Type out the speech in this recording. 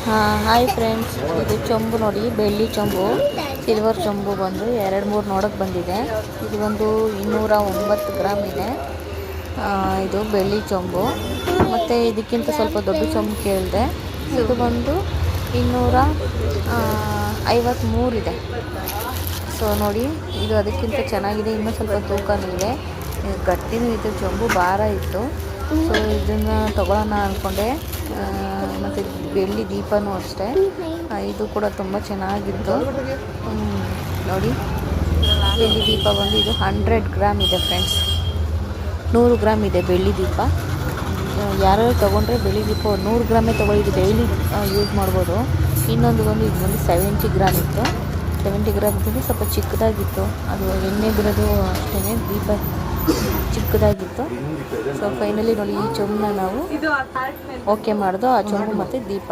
Hi friends, ಇದು ಚೊಂಬು ನೋಡಿ, ಬೆಳ್ಳಿ ಚೊಂಬು, ಸಿಲ್ವರ್ ಚೊಂಬು ಬಂದು 2-3 ನೋಡೋಕ್ಕೆ ಬಂದಿದೆ. ಇದು ಒಂದು 209 ಗ್ರಾಮ್ ಇದೆ. ಇದು ಬೆಳ್ಳಿ ಚೊಂಬು. ಮತ್ತು ಇದಕ್ಕಿಂತ ಸ್ವಲ್ಪ ದೊಡ್ಡ ಚೊಂಬು ಕೇಳಿದೆ. ಇದು ಬಂದು 253 ಇದೆ. ಸೊ ನೋಡಿ, ಇದು ಅದಕ್ಕಿಂತ ಚೆನ್ನಾಗಿದೆ. ಇನ್ನೂ ಸ್ವಲ್ಪ ತೂಕನೂ ಇದೆ, ಗಟ್ಟಿನೂ ಇದೆ. ಚೊಂಬು ಭಾರ ಇತ್ತು. ಸೊ ಇದನ್ನು ತೊಗೊಳ್ಳೋಣ ಅಂದ್ಕೊಂಡೆ. ಮತ್ತು ಬೆಳ್ಳಿ ದೀಪನೂ ಅಷ್ಟೇ, ಇದು ಕೂಡ ತುಂಬ ಚೆನ್ನಾಗಿತ್ತು. ನೋಡಿ, ಬೆಳ್ಳಿ ದೀಪ ಬಂದು ಇದು 100 ಗ್ರಾಮ್ ಇದೆ ಫ್ರೆಂಡ್ಸ್. 100 ಗ್ರಾಮ್ ಇದೆ ಬೆಳ್ಳಿ ದೀಪ. ಯಾರು ತೊಗೊಂಡ್ರೆ ಬೆಳ್ಳಿ ದೀಪ 100 ಗ್ರಾಮೇ ತೊಗೊಳ್ಳಿದ್ದು, ಡೈಲಿ ಯೂಸ್ ಮಾಡ್ಬೋದು. ಇನ್ನೊಂದು ಬಂದು ಇದು ಬಂದು 70 ಗ್ರಾಮ್ ಇತ್ತು. 70 ಗ್ರಾಮ್ ಇದ್ದು ಸ್ವಲ್ಪ ಚಿಕ್ಕದಾಗಿತ್ತು. ಅದು ಎಣ್ಣೆ ಬಿಡೋದು ಅಷ್ಟೇ, ದೀಪ ಚಿಕ್ಕದಾಗಿತ್ತು. ಸೊ ಫೈನಲಿ ನೋಡಿ, ಈ ಚೊಂಬನ್ನ ನಾವು ಓಕೆ ಮಾಡೋದು, ಆ ಚೊಂಬು ಮತ್ತು ದೀಪ.